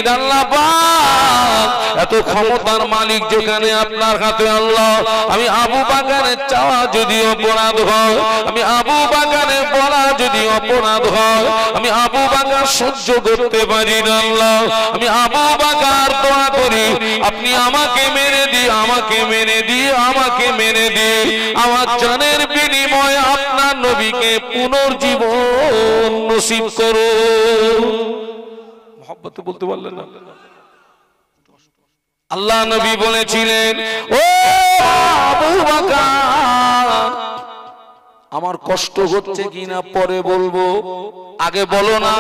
মালিক আল্লাহ পাক, এত ক্ষমতার মালিক যেখানে আপনার হাতে আল্লাহ, আমি আবু বকরের চাওয়া যদি অপরাধ হয়, আমি আবু বকরের বলা যদি অপরাধ হয়, আমি আবু বকর সহ্য করতে পারি না আল্লাহ, আমি আবু বকর দোয়া করি আপনি আমাকে মেরে দিয়ে, আমাকে মেরে দিয়ে, আমাকে মেরে দিয়ে আমার জানের বিনিময়ে আপনার নবীকে পুনর্জীবন নসিব করুন। মহব্বতে বলতে পারলেন না? আল্লাহ নবী বলেছিলেন, ও আবু বকর, আমার কষ্ট হচ্ছে কিনা পরে বলবো, আগে বলো না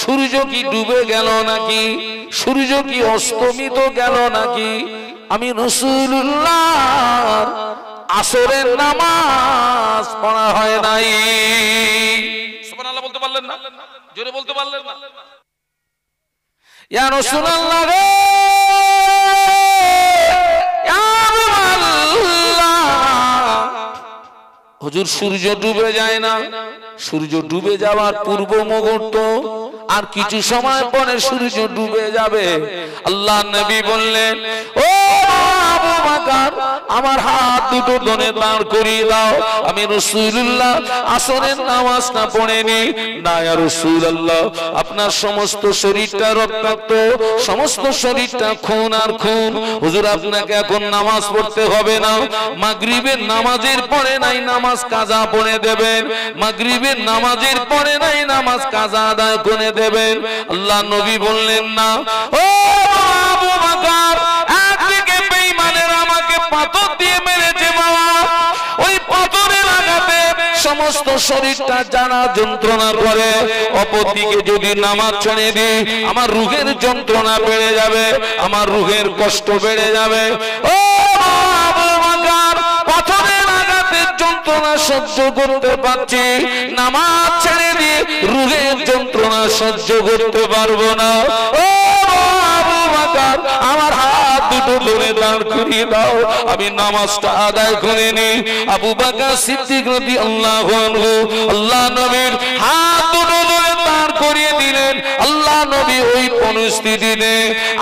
সূর্য কি ডুবে গেল নাকি, সূর্য কি অস্তমিত গেল নাকি? আমি রাসূলুল্লাহ আসরের নামাজ পড়া হয় নাই। সুবহানাল্লাহ বলতে পারলেন না? জোরে বলতে পারলেন না? ইয়া রাসূলুল্লাহ রে, হুজুর সূর্য ডুবে যায় না, সূর্য ডুবে যাওয়ার পূর্ব মুহূর্ত আর কিছু সময় পরে সূর্য ডুবে যাবে। আল্লাহ নবী বললেন, ও আবু বকর, আমার হাত দুটো ধরে দাঁড় করিয়ে দাও, আমি রাসূলুল্লাহ আসরের নামাজটা পড়ে নি। না ইয়া রাসূলুল্লাহ, আপনার সমস্ত শরীরটা রক্তাক্ত, সমস্ত শরীরটা খুন আর খুন, হুজুর আপনাকে এখন নামাজ পড়তে হবে না, মাগরিবের নামাজের পরে নাই নামাজ কাজা পড়ে দেবেন, মাগরিবের নামাজের পরে নাই নামাজ কাজা আদায় করে দেবেন। আল্লাহ নবী বললেন না, ও আবু বকর, একদিকে বেঈমানের আমাকে পাথর দিয়ে মেরেছে বাবা, ওই পাথরের আঘাতে সমস্ত শরীরটা জানা যন্ত্রণা করে, অপরদিকে যদি নামাজ ছেড়ে দিই আমার রূহের যন্ত্রণা বেড়ে যাবে, আমার রূহের কষ্ট বেড়ে যাবে। ও আবু বকর, পাথরের আঘাতের যন্ত্রণা সহ্য করতে পারছি, নামাজ ছেড়ে দিয়ে রূহের যন্ত্রণা সহ্য করতে পারবো না। ও আবু বকর, আমার হাত দুটো ধরে দাঁড় করিয়ে দাও, আমি নামাজটা আদায় করে নি। আবু বকর সিদ্দিক রাদিয়াল্লাহু আনহু আল্লাহ নবীর হাত দুটো ধরে দাঁড় করিয়ে দিলেন। আল্লাহ নবী ওই পরিস্থিতিতে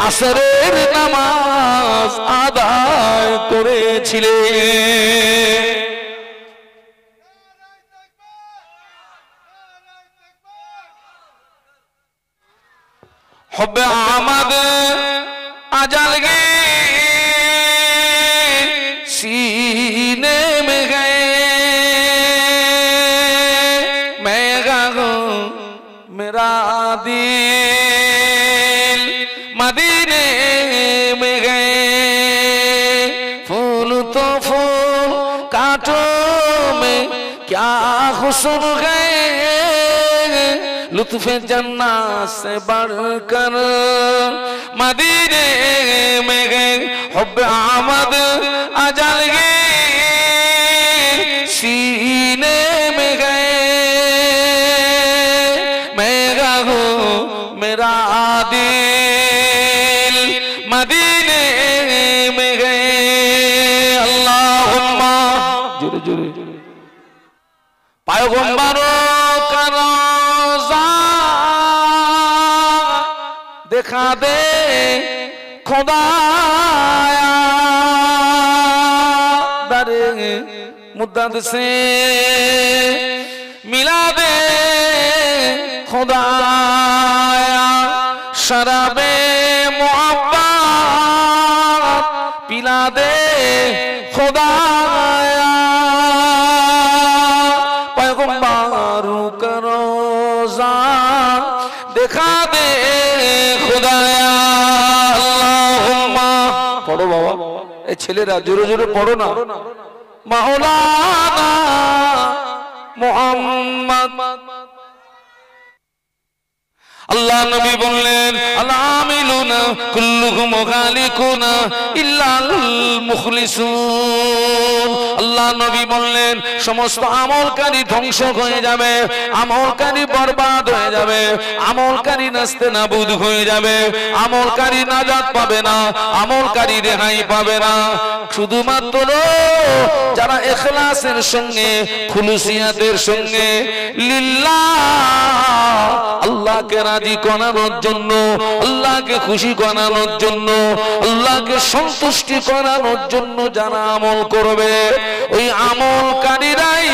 আসরের নামাজ আদায় করেছিলেন। हुब्बे आमद अजल के सीने में गए, मैं गाऊं मेरा दिल मदीने में गए, फूल तो फूल कांटों में क्या हुस्न गए, लुत्फ़े जन्नत से बढ़कर मदीने में गए, हुब्बे आमद अजल के सीने में गए, मैं गाऊं मेरा दिल मदीने में गए। अल्लाहुम्मा जुरे जुरे पैगंबरों का दिखा दे खुदाया, दरे मुद्दत से मिला दे खुदाया, शराबे मोहब्बत पिला दे खुदाया, पैगंबरों का रोज़ा दिखा दे खुदाया। अल्लाहुम्मा पढ़ो बाबा, ए ছেলেরা জোরে জোরে পড়ো না। মাওলানা মুহাম্মদ। আল্লাহ নবী বললেন, আল আমিলুনা কুল্লুহুম গালিকুনা ইল্লাল মুখলিসুন, আল্লাহ নবী বললেন সমস্ত আমলকারী ধ্বংস হয়ে যাবে, আমলকারী বরবাদ হয়ে যাবে, আমলকারী নাস্তেনাবুদ হয়ে যাবে, আমলকারী নাজাত পাবে না, আমলকারী রেহাই পাবে না। শুধুমাত্র যারা ইখলাসের সঙ্গে খুলুসিয়াতের সঙ্গে লিল্লাহ আল্লাহকে রাজি করানোর জন্য, আল্লাহকে খুশি করানোর জন্য, আল্লাহকে সন্তুষ্টি করানোর জন্য যারা আমল করবে ওই আমলকারীরাই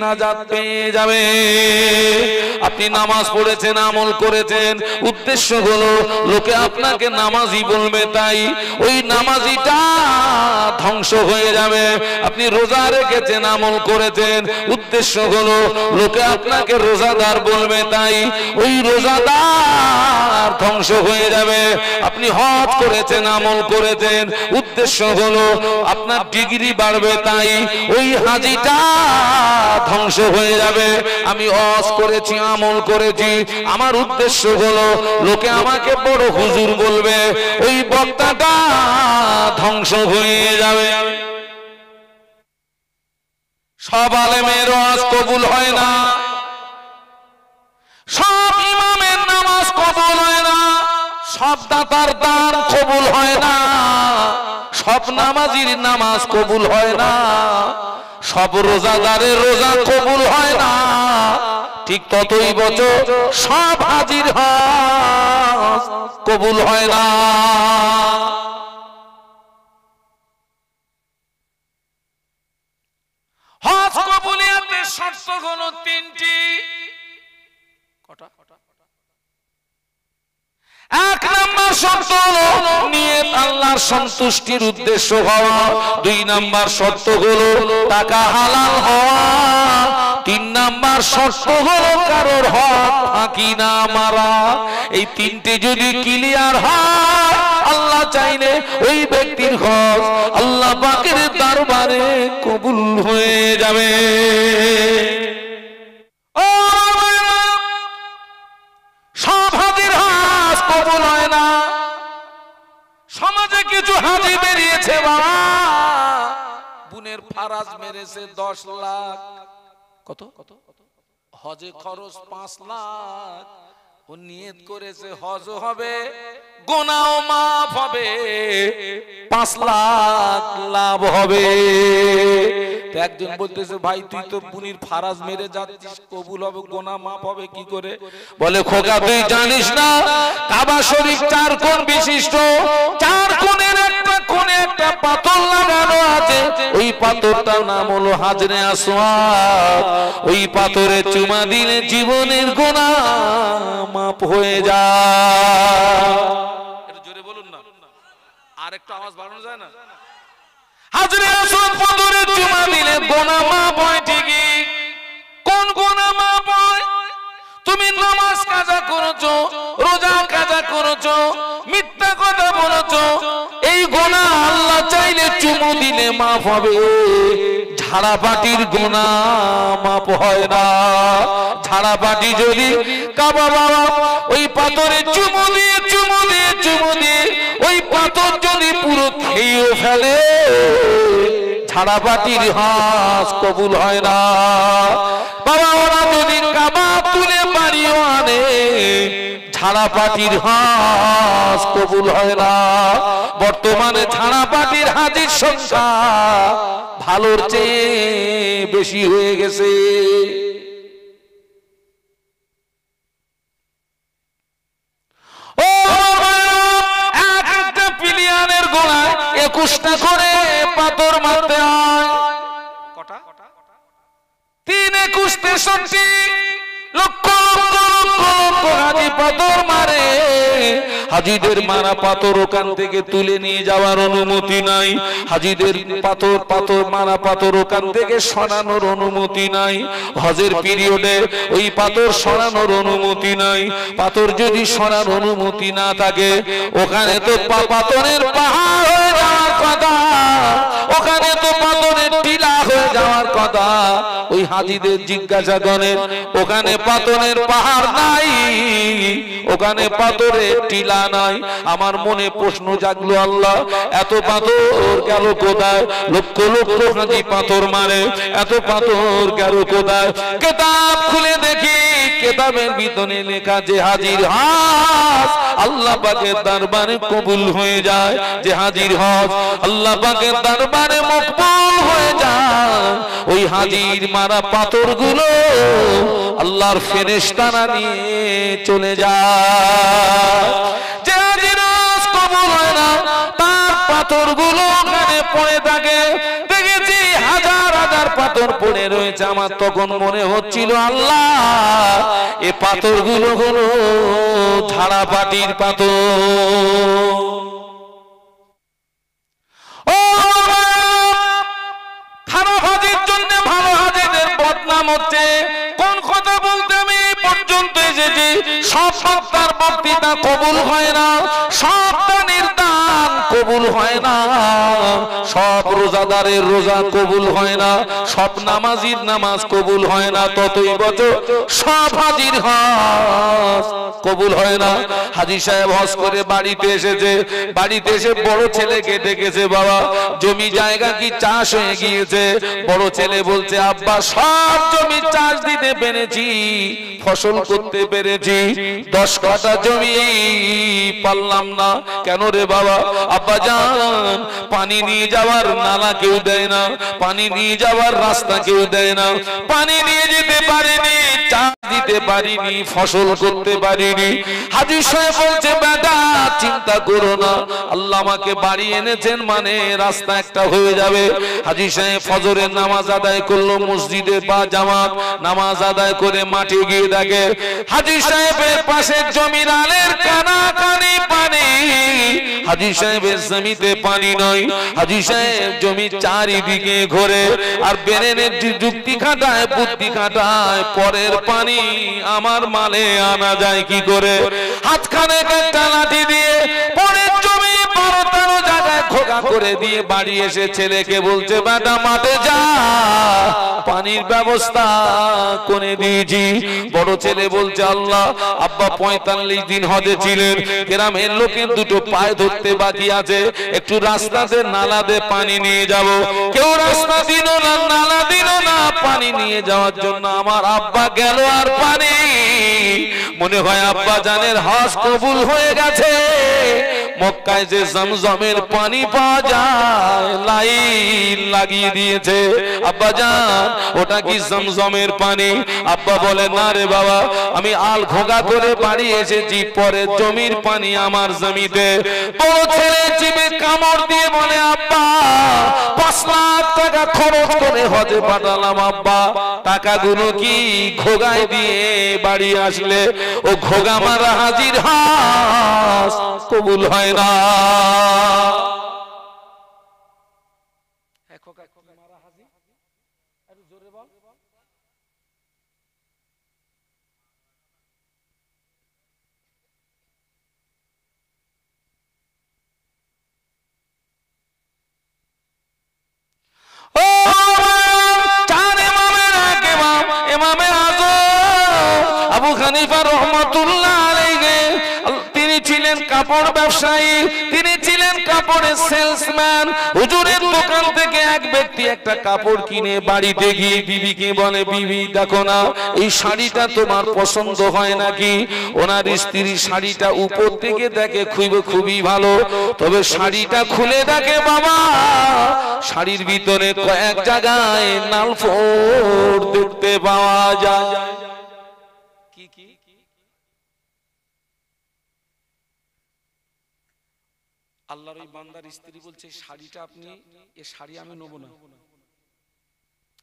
নাজাত পেয়ে যাবে। আপনি নামাজ পড়েছেন, আমল করেছেন, উদ্দেশ্য হলো লোকে আপনাকে নামাজি বলবে, তাই ওই নামাজিটা ধ্বংস হয়ে যাবে। আপনি রোজা রেখেছেন, আমল করেছেন, উদ্দেশ্য হলো লোকে আপনাকে রোজাদার বলবে, তাই ওই রোজাদার ধ্বংস হয়ে যাবে। আপনি হজ করেছেন, আমল করেছেন, উদ্দেশ্য হলো আপনার ডিগ্রি বাড়বে, তাই ওই হাজিটা ধ্বংস হয়ে যাবে। আমি হজ করেছি, আমল করেছি, আমার উদ্দেশ্য হলো লোকে আমাকে বড় হুজুর বলবে, ওই বক্তাটা ধ্বংস হয়ে যাবে। সব আলেমের ওয়াজ কবুল হয় না, সব ইমামের নামাজ কবুল হয় না, সব দাতার দান কবুল হয় না, সব নামাজির নামাজ কবুল হয় না, সব রোজাদারের রোজা কবুল হয় না। ঠিক ততই বছর সব হাজির হজ কবুল হয় না। হজ কবুলিয়াতের শর্ত হলো তিনটি। কটা? এক নাম্বার শর্ত হলো নিয়ত আল্লাহর সন্তুষ্টির উদ্দেশ্য হওয়া, দুই নাম্বার শর্ত হলো টাকা হালাল হওয়া, তিন নাম্বার শর্ত হলো কারোর হক ফাঁকি না মারা। এই তিনটে যদি ক্লিয়ার হয় আল্লাহ চাইলে ওই ব্যক্তির হজ আল্লাহ পাকের দরবারে কবুল হয়ে যাবে। সব হাজির হজ কবুল হয় না। সমাজে কিছু হাজি বেরিয়েছে, বাবা বুনের ফারাজ মেরেছে 10 লাখ, কত হজে খরচ 5 লাখ, ও নিয়ত করেছে হজ হবে, গুনাহ মাফ হবে, 5 লাখ লাভ হবে। একজন বলতেছে ভাই তুই তো বুনির ফারাজ মেরে যাচ্ছিস, কবুল হবে, গুনাহ মাফ হবে কি করে? বলে খোকা তুই জানিস না কাবা শরীফ 4 কোণ বিশিষ্ট, 4 কোণের একটা কোণে একটা পাথর লাগানো আছে, ওই পাথরটার নাম হলো হাজরে আসওয়াদ। ওই পাথরে চুমা দিলে জীবনের গুনাহ মাফ হয়ে যায়। একটু জোরে বলুন না, আর একটু আওয়াজ বাড়ানো যায় না? হাজরে আসওয়াদ পাথরে চুমা দিলে গুনাহ মাফ হয় ঠিকই। কোন গুনাহ মাফ হয়? তুমি নামাজ কাজা করেছো, রোজা কাজা করেছো, মিথ্যা কথা বলেছো, এই গুনাহ আল্লাহ চাইলে চুমু দিলে মাফ হবে। ঝাড়াপাটির গুনাহ মাফ হয় না। ঝাড়াপাটি যদি কাবা বাবা ওই পাথরে চুমু দিয়ে চুমু দিয়ে চুমু দিয়ে ওই পাথর যদি পুরো খেয়ে ফেলে, ঝাড়াপাটির হজ কবুল হয় না। বাবা ওরা যদি কাবা তুলে বাড়িও আনে, ঝাড়াপাটির হজ কবুল হয় না। বর্তমানে ঝাড়াপাটির হাজির সংখ্যা ভালোর চেয়ে বেশি হয়ে গেছে। ও এক একটা পিলিয়ানের গোড়ায় 21টা করে পাথর মারতে হয়। কটা? 3 21 63 লক্ষ লক্ষ লক্ষ হাজি পাথর মারে। হাজিদের মারা পাথর ওখান থেকে তুলে নিয়ে যাওয়ার অনুমতি নাই। হাজিদের পাথর মারা পাথর ওখান থেকে সরানোর অনুমতি নাই। হজের পিরিয়ডে ওই পাথর সরানোর অনুমতি নাই। পাথর যদি সরার অনুমতি না থাকে, ওখানে তো পাথরের পাহাড় হয়ে যাওয়ার কথা, ওখানে তো পাথরের টিলা হয়ে যাওয়ার কথা। ওই হাজিদের জিজ্ঞাসা করেন, ওখানে পাথরের পাহাড় নাই, ওখানে পাথরে টিলা নাই। আমার মনে প্রশ্ন জাগলো, আল্লাহ এত পাথর গেল কোথায়? লক্ষ লক্ষ হাজি পাথর মারে, এত পাথর গেল কোথায়? কিতাব খুলে দেখি, কিতাবের ভিতরে লেখা যে হাজির হজ আল্লাহ পাকের দরবারে কবুল হয়ে যায়, যে হাজির হজ আল্লাহ পাকের দরবারে মকবুল হয়ে যায়। ওই হাজির মারা পাথরগুলো আল্লাহর ফেরেশতারা নিয়ে চলে যায়। যে হাজির হজ কবুল হয় না, তার পাথরগুলো ওখানে পড়ে থাকে। দেখেছি হাজার হাজার পাথর পড়ে রয়েছে। আমার তখন মনে হচ্ছিল, আল্লাহ এ পাথরগুলো হলো ঝাড়াপাটির পাথর। ও খারাপ হাজির জন্য ভালো হাজিদের বদনাম হচ্ছে। কোন কথা বলতে আমি পর্যন্ত এসেছি? সব সপ্তাহের বক্তৃতা কবুল হয় না, সব দানের দান কবুল হয় না, সব রোজাদারের রোজা কবুল হয় না, সব নামাজির নামাজ কবুল হয় না। ততই বছর সব হাজির হজ কবুল হয় না। হাজী সাহেব হজ করে বাড়িতে এসেছে, বাড়িতে এসে বড় ছেলেকে ডেকেছে, বাবা জমি জায়গা কি চাষ হয়ে গিয়েছে? বড় ছেলে বলছে, আব্বা সব জমি চাষ দিতে পেরেছি, ফসল করতে পেরেছি, 10 কাঠা জমি পারলাম না। কেন রে বাবা? আব্বা জান পানি নিয়ে যাওয়ার নালা কেউ দেয় না, পানি নিয়ে যাওয়ার রাস্তা কেউ দেয় না, পানি নিয়ে যেতে পারিনি, চাষ দিতে পারিনি, ফসল করতে পারিনি। হাজী সাহেব বলছে, বেটা চিন্তা করো না, আল্লাহ আমাকে বাড়ি এনেছেন মানে রাস্তা একটা হয়ে যাবে। হাজী সাহেব ফজরের নামাজ আদায় করলো মসজিদে বা জামাত, নামাজ আদায় করে মাঠে গিয়ে দেখে হাজী সাহেবের পাশে জমির আলের কানাকানি পানি, হাজী সাহেবের জমিতে পানি নয়। হাজী সাহেব জমি চারিদিকে ঘোরে আর বেরেনের যুক্তি খাটায়, বুদ্ধি খাটায়, পরের পানি আমার মালে আনা যায় কি করে? হাতখানে একটা লাঠি দিয়ে পরের জমি 12-13 জায়গায় খোঁড়া করে দিয়ে বাড়ি এসে ছেলেকে বলছে, বেটা মাঠে যা, পানির ব্যবস্থা করে দিয়েছি। বড় ছেলে বলছে, আল্লাহ আব্বা 45 দিন হজে ছিলেন, গ্রামের লোকের দুটো পায়ে ধরতে বাকি আছে, একটু রাস্তাতে নালাতে পানি নিয়ে যাব। কেউ রাস্তা দিল না, নালা দিল না পানি নিয়ে যাওয়ার জন্য। আমার আব্বা গেল আর পানি, মনে হয় আব্বা জানের হজ কবুল হয়ে গেছে। মক্কায় যে জমজমের পানি পাওয়া যায় লাইন লাগিয়ে দিয়েছে। আব্বা জান ওটা কি জমজমের পানি? আব্বা বলে, না রে বাবা, আমি আল ঘোগা করে বাড়ি এসেছি, পরে জমির পানি আমার জমিতে। বড় ছেলে চিপে কামড় দিয়ে বলে, আব্বা 5 লাখ টাকা খরচ করে হজে পাঠালাম, আব্বা টাকাগুলো কি ঘোগায় দিয়ে বাড়ি আসলে ও ঘোগা মারা হাজির হজ কবুল হয় না। আবু হানিফা রহমাতুল্লাহ আলাইহি, তিনি ছিলেন কাপড় ব্যবসায়ী, তিনি ছিলেন কাপড়ের সেলসম্যান। হুজুরের দোকান থেকে এক ব্যক্তি একটা কাপড় কিনে বাড়িতে গিয়ে বিবিকে বলে, বিবি দেখো না এই শাড়িটা তোমার পছন্দ হয় নাকি? ওনার স্ত্রী শাড়িটা উপর থেকে দেখে খুবই ভালো, তবে শাড়িটা খুলে দেখে বাবা শাড়ির ভিতরে কয়েক জায়গায় নালফোড় দেখতে পাওয়া যায়। কি কি আল্লাহর ওই বান্দার স্ত্রী বলছে, শাড়িটা আপনি, এ শাড়ি আমি নেব না।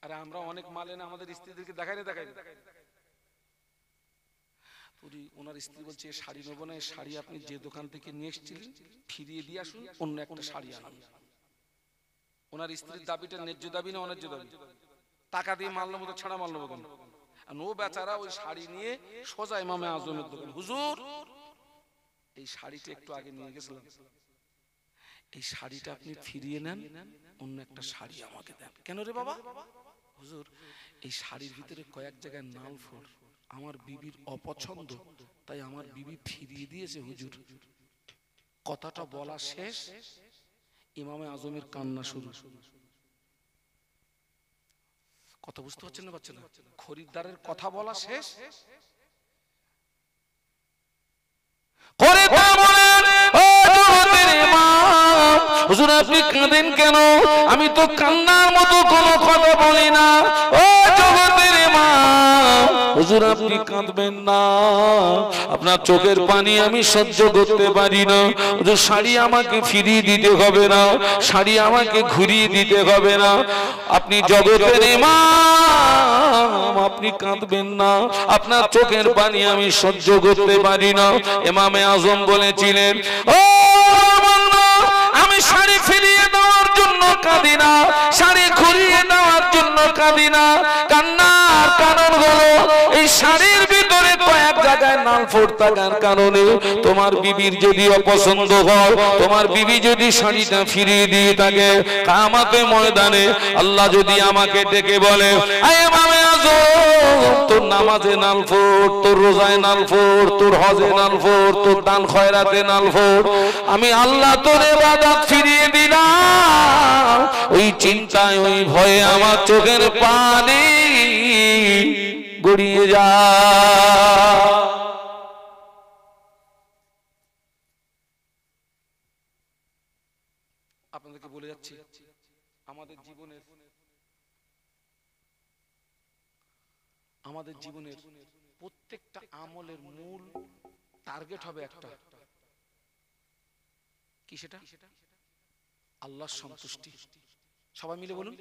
আরে আমরা অনেক মালে না আমাদের স্ত্রীদেরকে দেখাই ওনার স্ত্রী বলছে, এ শাড়ি নেব না, এ শাড়ি আপনি যে দোকান থেকে নিয়ে এসেছিলেন ফিরিয়ে দিয়ে আসুন, অন্য একটা শাড়ি আনুন। ওনার স্ত্রীর দাবিটা ন্যায্য দাবি না অন্যায্য দাবি? টাকা দিয়ে মাল নেবো তো ছাড়া মাল নেবো কেন? ও বেচারা ওই শাড়ি নিয়ে সোজা ইমামে আজমের দোকান, হুজুর এই শাড়িটা একটু আগে নিয়ে গেছিলাম, এই শাড়িটা আপনি ফিরিয়ে নেন, অন্য একটা শাড়ি আমাকে দেন। কেন রে বাবা? হুজুর এই শাড়ির ভিতরে কয়েক জায়গায় নালফোড়, আমার বিবির অপছন্দ, তাই আমার বিবি ফিরিয়ে দিয়েছে হুজুর। কথাটা বলা শেষ, ইমামে আজমের কান্না শুরু। কথা বুঝতে পারছেন না পারছেন না? খরিদ্দারের কথা বলা শেষ, হুজুর আপনি কাঁদেন কেন? আমি তো কান্নার মতো কোনো কথা বলি না। ও জগতের ইমাম, হুজুর আপনি কাঁদবেন না, আপনার চোখের পানি আমি সহ্য করতে পারি না। হুজুর শাড়ি আমাকে ফিরিয়ে দিতে হবে না, শাড়ি আমাকে ঘুরিয়ে দিতে হবে না। আপনি জগতের ইমাম, আপনি কাঁদবেন না, আপনার চোখের পানি আমি সহ্য করতে পারি না। ইমামে আজম বলেছিলেন, ও আমি শাড়ি ফিরিয়ে দেওয়ার জন্য কাঁদি না, শাড়ি ঘুরিয়ে দেওয়ার জন্য কাঁদি না। কান্নার কারণ হলো এই শাড়ির ভিতরে কয়েক জায়গায় নাল ফোট থাকার কারণে তোমার বিবির যদি অপছন্দ হয়, তোমার বিবি যদি শাড়িটা ফিরিয়ে দিয়ে থাকে, কিয়ামতে ময়দানে আল্লাহ যদি আমাকে ডেকে বলে, আয় ইমামে আজম, তোর নামাজে নাল ফোট, তোর রোজায় নাল ফোট, তোর হজে নাল ফোট, তোর দান খয়রাতে নাল ফোট, আমি আল্লাহ তোর ইবাদত ফিরিয়ে দিলাম। ওই চিন্তায় ওই ভয়ে আমার চোখের পানি গড়িয়ে যায়। আপনাদেরকে বলে যাচ্ছি, আমাদের জীবনের প্রত্যেকটা আমলের মূল টার্গেট হবে একটা, কি সেটা? আল্লাহর সন্তুষ্টি। সবাই মিলে বলুন,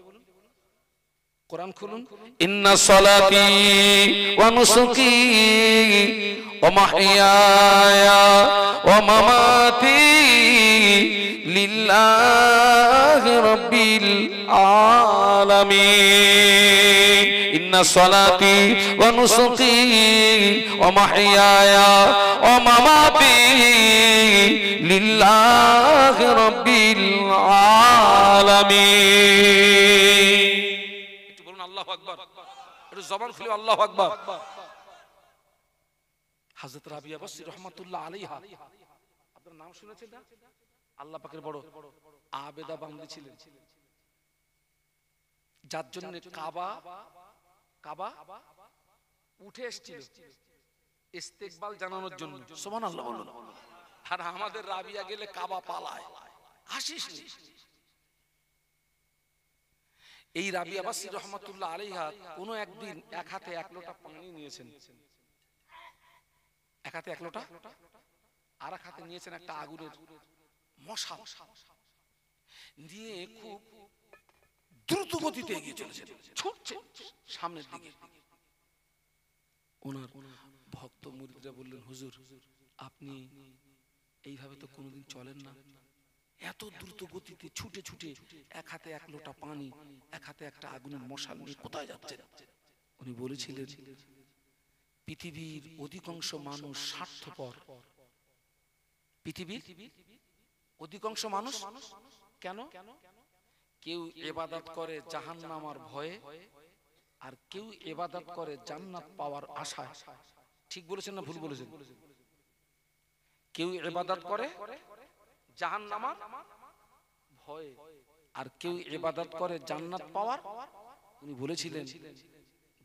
কোরআন খুলুন, ইন্না সালাতি ওয়া নুসুকি ওয়া মাহইয়ায়া ওয়া মামাতি লিল্লাহি রাব্বিল আলামিন। ইন্না সালাতি ওয়া নুসুকি ওয়া মাহইয়ায়া ওয়া মামাতি লিল্লাহি রাব্বিল আলামিন। একটু বলুন আল্লাহু আকবার, একটু জবান খুলে আল্লাহু আকবার। হযরত রাবিয়া বসরি রাহমাতুল্লাহ আলাইহা, আপনার নাম শুনেছেন না? আল্লাহ পাকের বড় আবেদা বান্দী ছিলেন, যার জন্য কাবা উঠে এসেছিল ইস্তেকবাল জানানোর জন্য। সুবহানাল্লাহ বলুন। আর আমাদের রাবিয়া গেলে কাবা পালায়, আসিস। এই রাবিয়া বসরি রাহমাতুল্লাহ আলাইহা কোনো একদিন এক হাতে এক লোটা পানি নিয়েছেন, এক হাতে এক লোটা, আর এক হাতে নিয়েছেন একটা আগুনের মশাল, দিয়ে খুব দ্রুত গতিতে এগিয়ে চলেছেন, ছুটছে সামনের দিকে। ওনার ভক্ত মুরিদরা বললেন, হুজুর আপনি এইভাবে তো কোনোদিন চলেন না, এত দ্রুত গতিতে ছুটে ছুটে এক হাতে এক লোটা পানি, এক হাতে একটা আগুনের মশাল নিয়ে কোথায় যাচ্ছেন? উনি বলেছিলেন, পৃথিবীর অধিকাংশ মানুষ স্বার্থপর। পৃথিবীর অধিকাংশ মানুষ কেন? কেউ ইবাদত করে জাহান্নামের ভয়ে, আর কেউ ইবাদত করে জান্নাত পাওয়ার আশায়। ঠিক বলেছেন না ভুল বলেছেন? কেউ ইবাদত করে জাহান্নামের ভয়ে, আর কেউ ইবাদত করে জান্নাত পাওয়ার। উনি বলেছিলেন,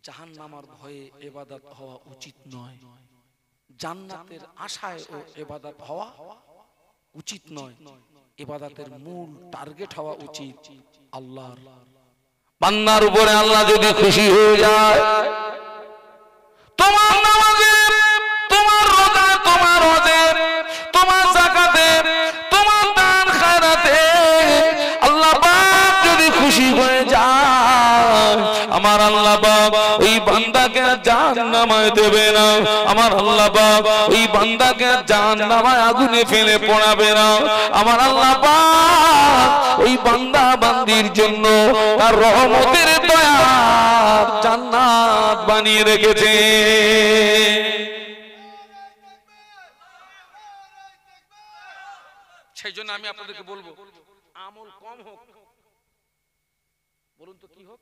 জাহান্নামের ভয়ে ইবাদত হওয়া উচিত নয়, জান্নাতের আশায় ও ইবাদত হওয়া উচিত নয়। ইবাদতের মূল টার্গেট হওয়া উচিত আল্লাহর। বান্দার উপরে আল্লাহ যদি খুশি হয়ে যায়, তোমার নামাজে, তোমার রোজা, তোমার হজে, তোমার যাকাতে, তোমার দান খয়রাতে আল্লাহ পাক যদি খুশি হয়ে যায়, আমার আল্লাহ পাক ওই বান্দাকে জাহান্নামে দেবে না, আমার আল্লাহ পাক ওই বান্দাকে জাহান্নামে আগুনে ফেলে পোড়াবে না। আমার আল্লাহ পাক ওই বান্দা বান্দির জন্য তার রহমতের দয়ার জান্নাত বানিয়ে রেখেছে। সেই জন্য আমি আপনাদেরকে বলবো, আমল কম হোক, বলুন তো কি হোক?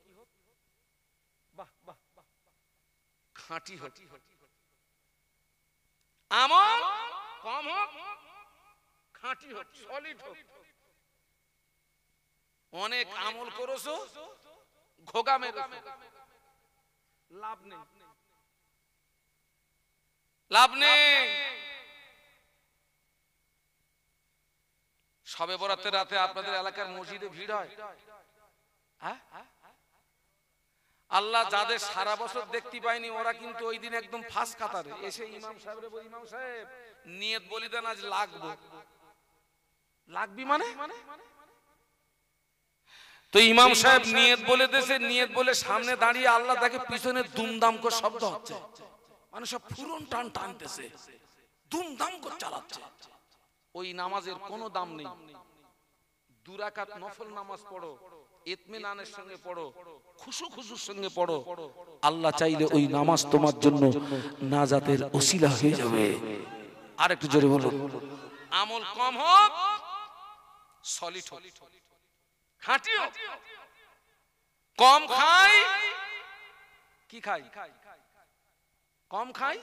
খাঁটি হোক। আমল কম হোক, খাঁটি হোক, সলিড হোক। অনেক আমল করেছো, ঘোগা মেরেছো, লাভ নেই, লাভ নেই। শবে বরাতের রাতে আপনাদের এলাকার মসজিদে ভিড় হয়। আল্লাহ যাদের সারা বছর দেখতে পায়নি ওরা কিন্তু ওই দিন একদম ফার্স্ট কাতারে এসে ইমাম সাহেবের বলি, ইমাম সাহেব নিয়ত বলিদান আজ লাগবে। লাগবি মানে? তো ইমাম সাহেব নিয়ত বলে দিয়েছে, নিয়ত বলে সামনে দাঁড়িয়ে আল্লাহ তাকে পিছনে দুমদাম করে শব্দ হচ্ছে, মানে সব ফুরন টান টানতেছে, দুমদাম করে চালাচ্ছে। ওই নামাজের কোনো দাম নেই। 2 রাকাত নফল নামাজ পড়ো, ইতমিনানের সঙ্গে পড়ো, খুশু খুশুর সঙ্গে পড়ো, আল্লাহ চাইলে ওই নামাজ তোমার জন্য নাজাতের ওসিলা হয়ে যাবে। আর একটু জোরে বলো, আমল কম হোক, সলিড হোক, খাঁটি হোক। কম খাই, কি খাই? কম খাই,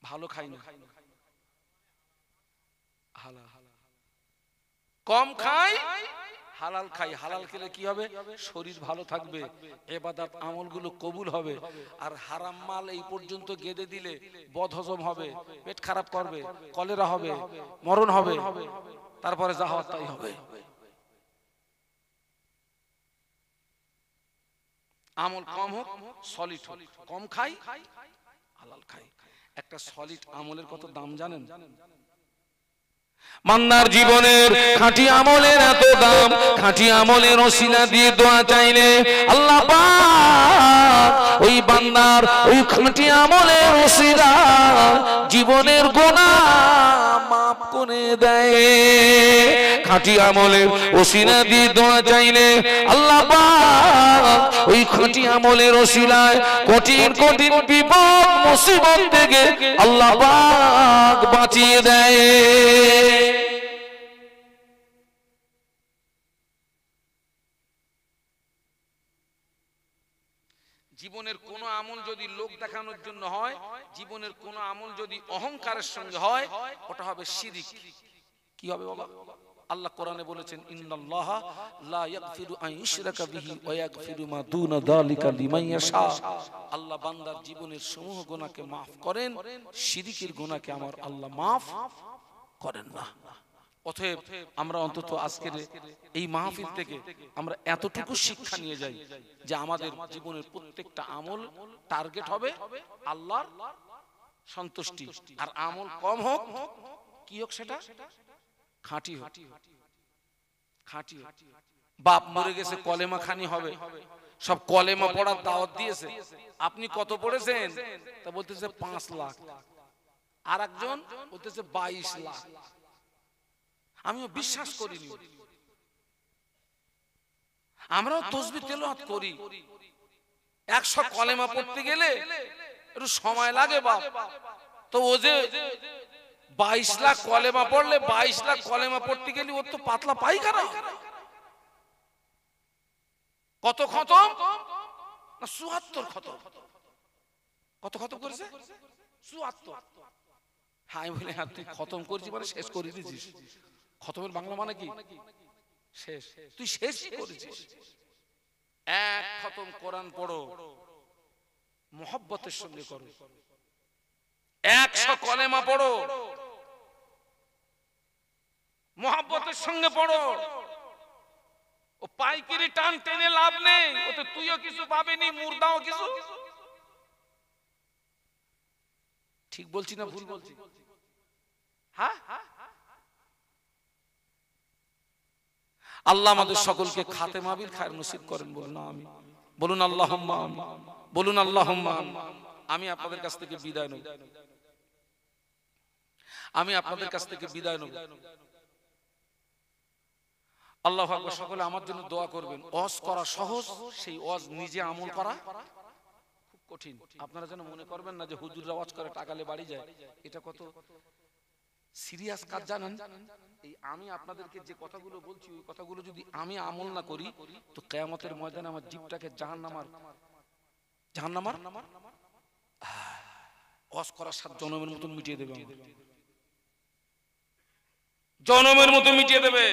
ভালো খাই না, হালাল। কম খাই, হালাল খাই। হালাল খেলে কি হবে? শরীর ভালো থাকবে, ইবাদত আমলগুলো কবুল হবে। আর হারাম মাল এই পর্যন্ত গেঁদে দিলে বদহজম হবে, পেট খারাপ করবে, কলেরা হবে, মরণ হবে, তারপরে যা হওয়ার তাই হবে। আমল কম হোক, সলিড হোক। কম খাই, হালাল খাই। একটা সলিড আমলের কত দাম জানেন? বান্দার জীবনের খাঁটি আমলের এত দাম। খাঁটি আমলের ওসিলা দিয়ে দোয়া চাইলে আল্লাহ পাক ওই বান্দার ওই খাঁটি আমলের ওসিলা জীবনের গুনাহ মাফ করে দেয়। খাঁটি আমলের ওসিলা দিয়ে দোয়া চাইলে আল্লাহ পাক ওই খাঁটি আমলের ওসিলায় কঠিন কঠিন বিপদ মুসিবত থেকে আল্লাহ পাক বাঁচিয়ে দেয়। জীবনের কোন আমল যদি লোক দেখানোর জন্য হয়, জীবনের কোন আমল যদি অহংকারের সঙ্গে হয়, ওটা হবে শিরিক। কি হবে বাবা? আল্লাহ কোরআনে বলেছেন, ইন্নাল্লাহা লা ইয়াগফিরু আন ইউশরাকা বিহি ওয়া ইয়াগফিরু মা দুনা যালিকা লিমান ইয়াশা। আল্লাহ বান্দার জীবনের সমূহ গুনাহকে maaf করেন, শিরকের গুনাহকে আমার আল্লাহ maaf করেন না। অতএব আমরা অন্তত আজকের এই মাহফিল থেকে আমরা এতটুকু শিক্ষা নিয়ে যাই যে আমাদের জীবনের প্রত্যেকটা আমল টার্গেট হবে আল্লাহর সন্তুষ্টি। আর আমল কম হোক, কি হোক সেটা? খাঁটি হোক, খাঁটি হোক। বাপ মরে গেছে, কলেমা খানি হবে, সব কলেমা পড়ার দাওয়াত দিয়েছে। আপনি কত পড়েছেন? তা বলতেছে 5 লাখ, আর একজন বলতেছে 22 লাখ। আমিও বিশ্বাস করিনি। আমরাও তাসবিহ তেলাওয়াত করি, 100 কলেমা পড়তে গেলে একটু সময় লাগে বাপ। তো ও যে 22 লাখ কলেমা পড়লে, 22 লাখ কলেমা পড়তে গেলে ওর তো পাতলা পায়খানা। কত খতম? না 74 খতম। কত খতম করেছে? 74। হ্যাঁ বলে, হ্যাঁ তুই খতম করেছিস মানে শেষ করে দিয়েছিস। খতমের বাংলা মানে কি? শেষ। তুই শেষই করেছিস। এক খতম কোরআন পড়ো, মুহাব্বতের সঙ্গে করো। 100 কলেমা পড়ো, মুহাব্বতের সঙ্গে পড়ো। ও পাইকারি টান টেনে লাভ নেই, ওতে তুইও কিছু পাবেনি, মুর্দাও কিছু। ঠিক বলছি না ভুল বলছি? হ্যাঁ, আল্লাহ আমাদের সকলকে খাতেমা বিল খায়র নসিব করেন। বলুন আমিন, বলুন আল্লাহুম্মা আমিন, বলুন আল্লাহুম্মা আমিন। আমি আপনাদের কাছ থেকে বিদায় নেব, আমি আপনাদের কাছ থেকে বিদায় নেব। আল্লাহু আকবার। সকলে আমার জন্য দোয়া করবেন। ওয়াজ করা সহজ, সেই ওয়াজ নিজে আমল করা খুব কঠিন। আপনারা যেন মনে করবেন না যে হুজুররা ওয়াজ করে টাকালে বাড়ি যায়। এটা কত সিরিয়াস কাজ জানেন? এই আমি আপনাদেরকে যে কথাগুলো বলছি, ওই কথাগুলো যদি আমি আমল না করি তো কিয়ামতের ময়দানে আমার জিভটাকে জাহান্নামার ওয়াজ করার সাথে জনমের মতন মিটিয়ে দেবে, জনমের মতো মিটিয়ে দেবে।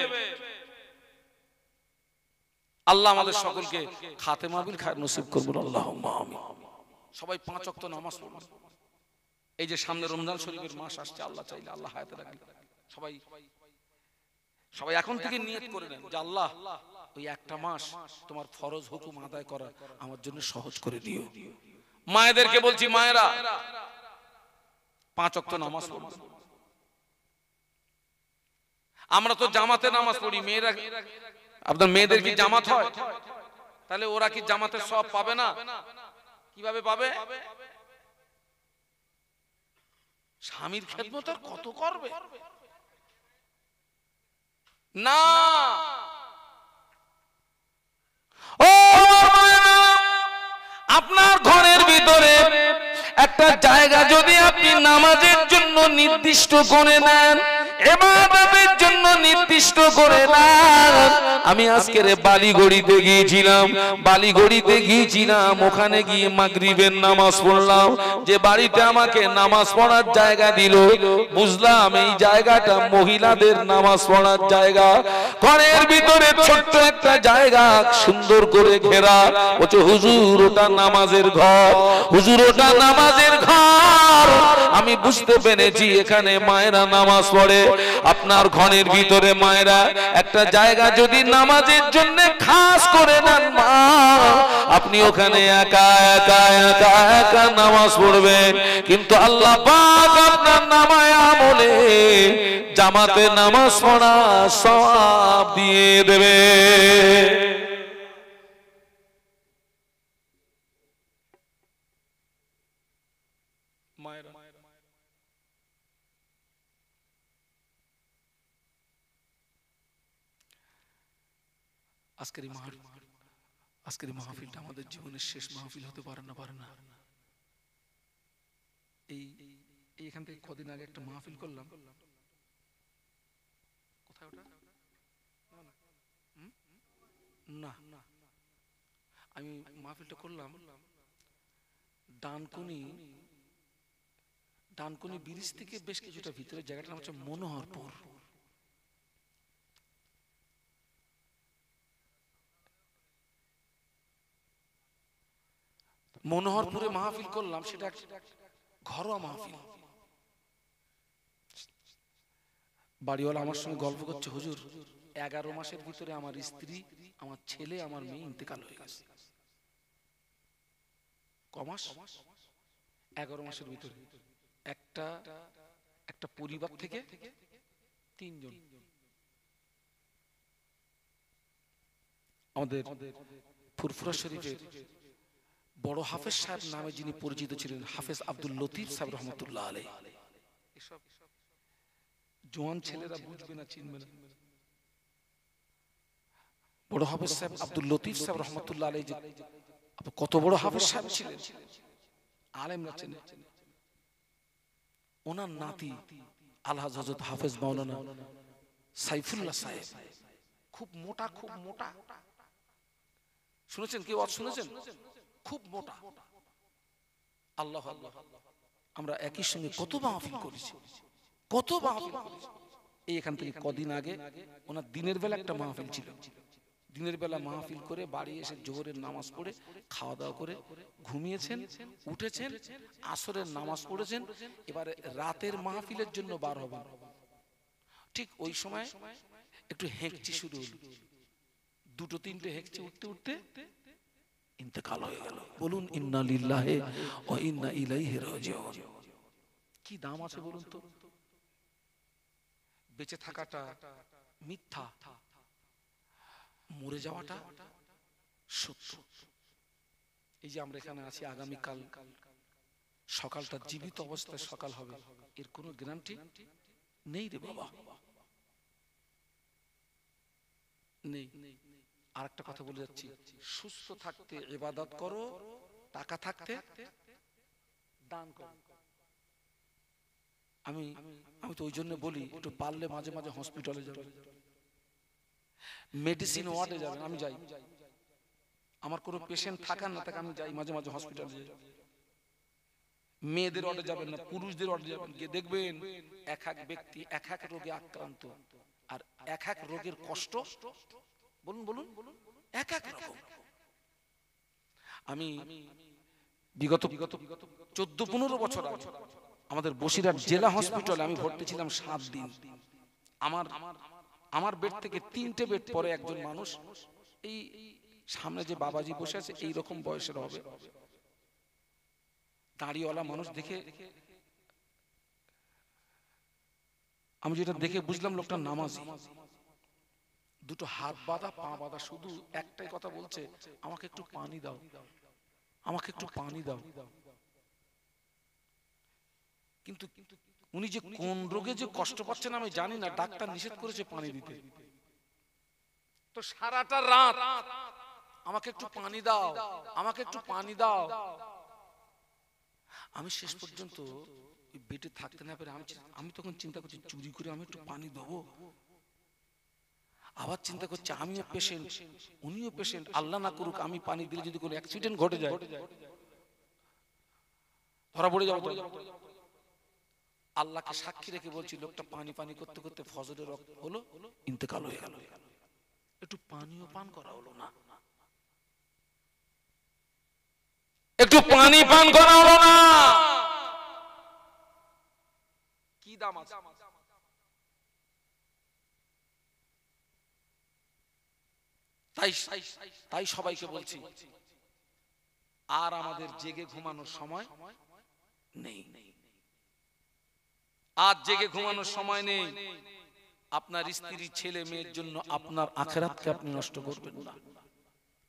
আল্লাহ আমাদের সকলকে খাতেমা বিল খায়র নসিব করুন, আল্লাহুম্মা আমিন। সবাই 5 ওয়াক্ত নামাজ পড়ুন। এই যে সামনে রমজান শরীফের মাস আসছে, আল্লাহ চাইলে, আল্লাহ হায়াতে রাখলে, সবাই সবাই এখন থেকে নিয়ত করে নেন যে আল্লাহ ওই একটা মাস তোমার ফরজ হুকুম আদায় করা আমার জন্য সহজ করে দিও। মায়েদেরকে বলছি, মায়েরা 5 ওয়াক্ত নামাজ পড়ুন। আমরা তো জামাতে নামাজ পড়ি, মেয়েরা, আপনার মেয়েদের কি জামাত হয়? তাহলে ওরা কি জামাতের সওয়াব পাবে না? কিভাবে পাবে? স্বামীর খেদমত আর কত করবে না। ও আপনার ঘরের ভিতরে একটা জায়গা যদি আপনি নামাজের জন্য নির্দিষ্ট করে নেন, ইবাদতের জন্য নির্দিষ্ট করে নেন। আমি আজকের বালিগড়িতে গিয়েছিলাম, ওখানে গিয়ে মাগরিবের নামাজ পড়লাম। যে বাড়িতে আমাকে নামাজ পড়ার জায়গা দিল, বুঝলাম এই জায়গাটা মহিলাদের নামাজ পড়ার জায়গা। ঘরের ভিতরে ছোট্ট একটা জায়গা, সুন্দর করে ঘেরা। বলছে হুজুর ওটা নামাজের ঘর, হুজুর ওটা নামাজের ঘর। আমি বুঝতে পেরেছি এখানে মায়েরা নামাজ পড়ে। আপনার ঘরের ভিতরে মায়েরা একটা জায়গা যদি নামাজের জন্য খাস করে নেন, মা আপনি ওখানে একা একা একা একা নামাজ পড়বেন, কিন্তু আল্লাহ পাক আপনার নামায় আমলে জামাতে নামাজ পড়া সওয়াব দিয়ে দেবে। আজকের মাহফিলটা আমাদের জীবনের শেষ মাহফিল হতে পারে না। এইখান থেকে কদিন আগে একটা মাহফিল করলাম, কোথায় ওটা না, আমি মাহফিলটা করলাম ডানকুনি ব্রিজ থেকে বেশ কিছুটা ভিতরে, জায়গাটার নাম হচ্ছে মনোহরপুর। মনোহরপুরে মাহফিল করলাম, সেটা ঘরোয়া মাহফিল। বাড়িওয়ালা আমার সঙ্গে গল্প করছে, হুজুর 11 মাসের ভিতরে আমার স্ত্রী, আমার ছেলে, আমার মেয়ে ইন্তেকাল হয়ে গেছে। কমাস 11 মাসের ভিতরে একটা পরিবার থেকে 3 জন। আমাদের ফুরফুরা শরীফের বড় হাফেজ সাহেব নামে যিনি পরিচিত ছিলেন, হাফেজ আব্দুল লতিফ সাহেব রহমতুল্লাহ আলাইহি। এসব জওয়ান ছেলেরা বুঝবে না, চিনবে না। বড় হাফেজ সাহেব আব্দুল লতিফ সাহেব রহমতুল্লাহ আলাইহি যে কত বড় হাফেজ সাহেব ছিলেন, আলেমরা চেনে। ওনার নাতি আলহাজ হযরত হাফেজ মাওলানা সাইফুল্লাহ সাহেব, খুব মোটা, শুনেছেন কি ওয়াজ শুনেছেন? খুব মোটা। আল্লাহ আল্লাহ, আমরা একই সঙ্গে কত মাহফিল করেছি। এই এখান থেকে কদিন আগে ওনার দিনের বেলা একটা মাহফিল ছিল। দিনের বেলা মাহফিল করে বাড়ি এসে জোহরের নামাজ পড়ে খাওয়া দাওয়া করে ঘুমিয়েছেন, উঠেছেন, আসরের নামাজ পড়েছেন। এবারে রাতের মাহফিলের জন্য বার হবেন, ঠিক ওই সময় একটু হেঁকচি শুরু হলো। 2-3টে হেঁকচি উঠতে ইন্তেকাল হয়ে গেল। বলুন ইন্না লিল্লাহি ওয়া ইন্না ইলাইহি রাজিউন। কি দাম আছে বলুন তো? বেঁচে থাকাটা মিথ্যা, মরে যাওয়াটা সত্য। এই যে আমরা এখানে আছি, আগামীকাল সকালটা জীবিত অবস্থায় সকাল হবে, এর কোনো গ্যারান্টি নেই রে বাবা, নেই। আর একটা কথা বলে যাচ্ছি, সুস্থ থাকতে ইবাদত করো, টাকা থাকতে দান করো। আমি তো ওই জন্য বলি, একটু পারলে মাঝে মাঝে হসপিটালে যাবেন, মেডিসিন ওয়ার্ডে যাবেন। আমি যাই, আমার কোনো পেশেন্ট থাকার না থাকে, আমি যাই মাঝে মাঝে হসপিটালে যাই। মেয়েদের ওয়ার্ডে যাবেন না, পুরুষদের ওয়ার্ডে যাবেন, গিয়ে দেখবেন এক এক ব্যক্তি এক এক রোগে আক্রান্ত, আর এক এক রোগের কষ্ট বলুন বলুন এক এক রকম। আমি বিগত 14-15 বছর আগে আমাদের বসিরহাট জেলা হসপিটালে আমি ভর্তি ছিলাম 7 দিন। আমার বেড থেকে 3টে বেড পরে একজন মানুষ, এই সামনে যে বাবাজি বসে আছে এই রকম বয়সের হবে, দাড়িওয়ালা মানুষ, দেখে আমি যেটা দেখে বুঝলাম লোকটা নামাজি, দুটো হাত বাঁধা পা বাঁধা, শুধু একটাই কথা বলছে, আমাকে একটু পানি দাও, আমাকে একটু পানি দাও। কিন্তু উনি যে কোন রোগে যে কষ্ট পাচ্ছেন আমি জানি না, ডাক্তার নিষেধ করেছে পানি দিতে। তো সারাটা রাত আমাকে একটু পানি দাও, আমাকে একটু পানি দাও। আমি শেষ পর্যন্ত বেডে থাকতে না পেরে আমি তখন চিন্তা করছি চুরি করে আমি একটু পানি দেবো। আবার চিন্তা করছি আমিও পেশেন্ট, উনিও পেশেন্ট, আল্লাহ না করুক আমি পানি দিলে যদি কোনো অ্যাক্সিডেন্ট ঘটে যায়, ধরা পড়ে যাবো। আল্লাহকে সাক্ষী রেখে বলছি, লোকটা পানি পানি করতে করতে ফজরের রক্ত হলো, ইন্তেকাল হয়ে গেল। একটু পানিও পান করা হলো না, একটু পানি পান করা হলো না। কি দাম আছে? তাই সবাইকে বলছি, আর আমাদের জেগে ঘুমানোর সময় নেই, আজ জেগে ঘুমানোর সময় নেই। আপনার স্ত্রী ছেলে মেয়ের জন্য আপনার আখিরাতকে আপনি নষ্ট করবেন না।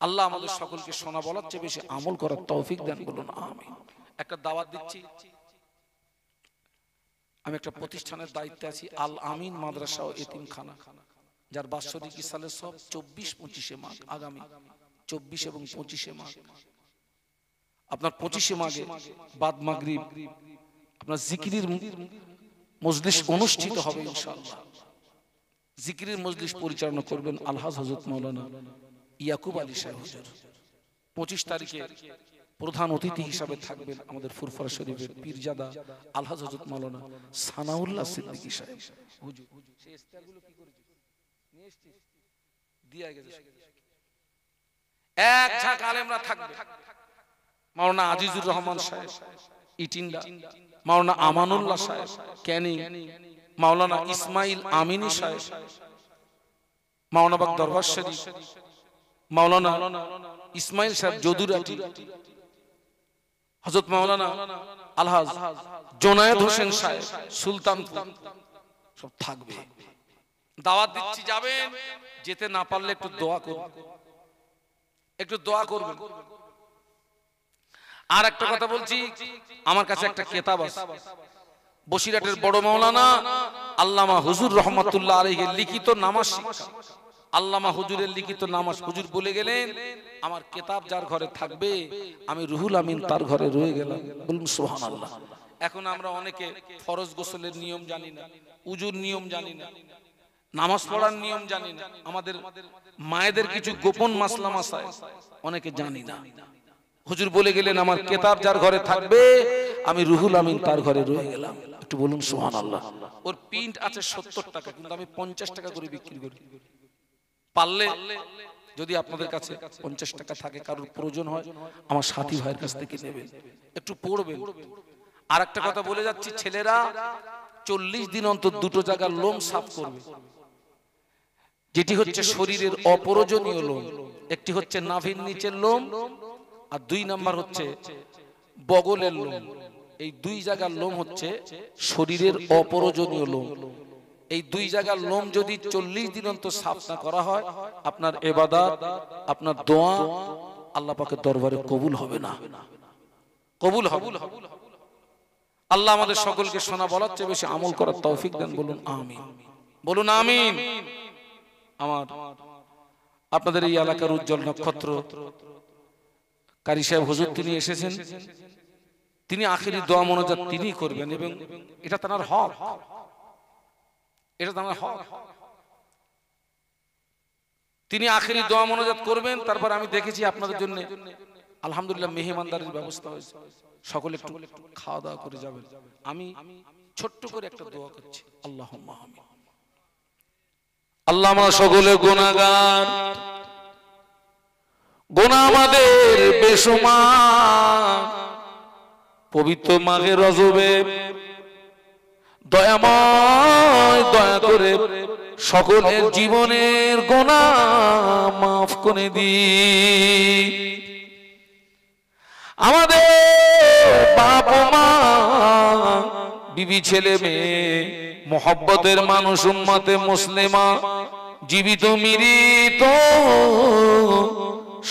আল্লাহ আমাদের সকলকে শোনা বলার চেয়ে বেশি আমল করার তৌফিক দেন, বলুন আমিন। একটা দাওয়াত দিচ্ছি, আমি একটা প্রতিষ্ঠানের দায়িত্বে আছি, আল আমিন মাদ্রাসা ও এতিমখানা, যার বাৎসরিক সালে সব 24-25 মাঘ, আগামী 24 এবং 25 মাঘ। আপনার 25 মাঘে বাদ মাগরিব আপনার জিকিরের মজলিস অনুষ্ঠিত হবে ইনশাআল্লাহ। জিকিরের মজলিস পরিচালনা করবেন আলহাজ হযরত মাওলানা ইয়াকুব আলী সাহেব হুজুর। 25 তারিখে প্রধান অতিথি হিসাবে থাকবেন আমাদের ফুরফুরা শরীফের পীরজাদা আলহাজ হযরত মাওলানা সানাউল্লাহ সিদ্দিকী সাহেব হুজুর। সেই স্টারগুলো কি করেছিস নিয়ে এসেছিস দিয়া গেছে। এক ঝাঁক আলেমরা থাকবে, মাওলানা আজিজুর রহমান সাহেব ইটিন্ডা, মাওলানা আমানুল্লাহ সাহেব ক্যানিং, মাওলানা ইসমাইল আমিনী সাহেব মাওলানা বাগ দরবার শরীফ, মাওলানা ইসমাইল সাহেব যদুরাটি, হযরত মাওলানা আলহাজ জোনায়েদ হোসেন সাহেব সুলতানপুর, সব থাকবে। দাওয়াত দিচ্ছি, যাবেন। যেতে না পারলে একটু দোয়া করবেন, একটু দোয়া করবেন। আর একটা কথা বলছি, আমার কাছে একটা কিতাব আছে, বসিরহাটের বড় মাওলানা আল্লামা হুজুর রহমাতুল্লাহ আলাইহির লিখিত নামাজ শিক্ষা। আল্লামা হুজুরের লিখিত নামাজ, হুজুর বলে গেলেন আমার কিতাব যার ঘরে থাকবে আমি রুহুল আমিন তার ঘরে রয়ে গেলাম, বলুন সুবহানাল্লাহ। এখন আমরা অনেকে ফরজ গোসলের নিয়ম জানি না, উজুর নিয়ম জানি না, নামাজ পড়ার নিয়ম জানি না, আমাদের মায়েদের কিছু গোপন মাসলা মাসাইল অনেকে জানি না। হুজুর বলে গেলেন আমার কিতাব যার ঘরে থাকবে আমি রুহুল আমিন তার ঘরে রয়ে গেলাম, একটু বলুন সুবহানাল্লাহ। ওর প্রিন্ট আছে 70 টাকা, কিন্তু আমি 50 টাকা করে বিক্রি করি। পারলে যদি আপনাদের কাছে 50 টাকা থাকে, কারোর প্রয়োজন হয় আমার সাথী ভাইয়ের কাছ থেকে নেবেন, একটু পড়বেন। আর একটা কথা বলে যাচ্ছি, ছেলেরা 40 দিন অন্তর দুটো জায়গার লোম সাফ করবে, যেটি হচ্ছে শরীরের অপ্রয়োজনীয় লোম। একটি হচ্ছে নাভির নিচের লোম, আর 2 নাম্বার হচ্ছে বগলের লোম। এই 2 জায়গার লোম হচ্ছে শরীরের অপ্রয়োজনীয় লোম। এই 2 জায়গার লোম যদি 40 দিন অন্তর সাফ না করা হয়, আপনার ইবাদত, আপনার দোয়া আল্লাহ পাকের দরবারে কবুল হবে না, কবুল হবে। আল্লাহ আমাদের সকলকে শোনা বলার চেয়ে বেশি আমল করার তৌফিক দেন, বলুন আমিন, বলুন আমিন। আমার আপনাদের এই এলাকার উজ্জ্বল নক্ষত্র কারি সাহেব হুজুর তিনি এসেছেন, তিনি আখিরি দোয়া মোনাজাত তিনি করবেন, এবং এটা তার হক, এটা তার হক। তিনি আখিরি দোয়া মোনাজাত করবেন, তারপর আমি দেখেছি আপনাদের জন্য আলহামদুলিল্লাহ মেহমানদারির ব্যবস্থা হয়েছে, সকলে একটু খাওয়া দাওয়া করে যাবেন। আমি ছোট্ট করে একটা দোয়া করছি, আল্লাহুম্মা আমিন। আল্লাহ আমরা সকলে গুনাহগার, গুনাহ আমাদের বেশুমার। পবিত্র মাঘে রজবে দয়াময় দয়া করে সকলের জীবনের গুনাহ মাফ করে দি। আমাদের বাপ মা, বিবি, ছেলে মেয়ে, মোহব্বতের মানুষ, উম্মতে মুসলিমা, জীবিত মৃত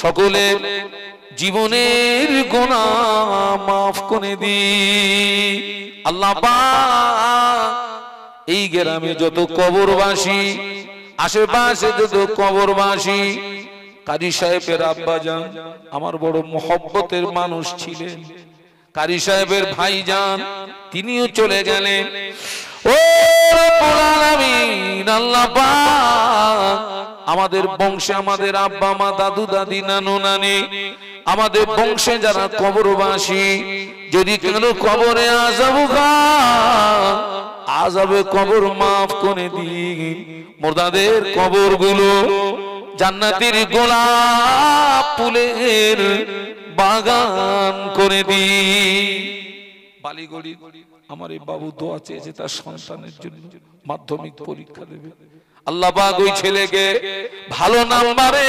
সকলের জীবনের গুনাহ মাফ করে দি। আল্লাহ পাক এই গ্রামে যত কবরবাসী, আশেপাশে যত কবরবাসী, কারি সাহেবের আব্বাজান আমার বড় মোহব্বতের মানুষ ছিলেন, কারি সাহেবের ভাইজান তিনিও চলে গেলেন। ও রব্বুল আলামিন, আল্লাহ পাক আমাদের বংশে, আমাদের আব্বা মা, দাদু দাদি, নানু নানি, আমাদের বংশে যারা কবরবাসী, যদি কারো কবরে আযাবে কবর মাফ করে দিন। মুর্দাদের কবরগুলো জান্নাতের গোলাপ ফুলের বাগান করে দিন। বালিগড়ি আমার এই বাবু দোয়া চেয়েছে তার সন্তানের জন্য, মাধ্যমিক পরীক্ষা দেবে। আল্লাহ পাক ওই ছেলেকে ভালো নাম্বারে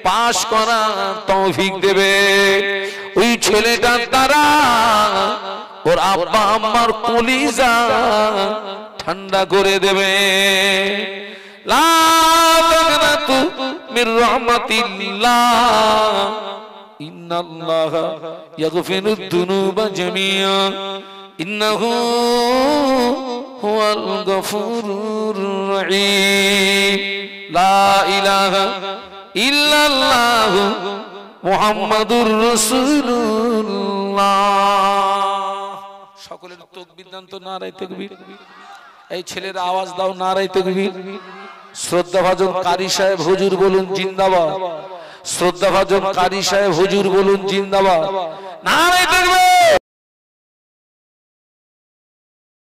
পাস করার তৌফিক দেবে। ওই ছেলেটার দ্বারা ওর আব্বা আম্মার কলিজা ঠান্ডা করে দেবে। লা তাকনাতু মির রাহমাতিল্লাহ, ইন্নাল্লাহা ইয়াগফিরুদ দুনুবা জামিআ, ইন্নাহু হুয়াল গফুরুর রহিম। লা ইলাহা ইল্লাল্লাহু মুহাম্মাদুর রাসূলুল্লাহ। সকলের তাকবীর দান তো, নারায়ে তাকবীর। এই ছেলের আওয়াজ দাও, নারায়ে তাকবীর। শ্রদ্ধাভাজন কারি সাহেব হুজুর বলুন জিন্দাবাদ। শ্রদ্ধাভাজন কারি সাহেব হুজুর বলুন জিন্দাবাদ। নারায়ে তাকবীর।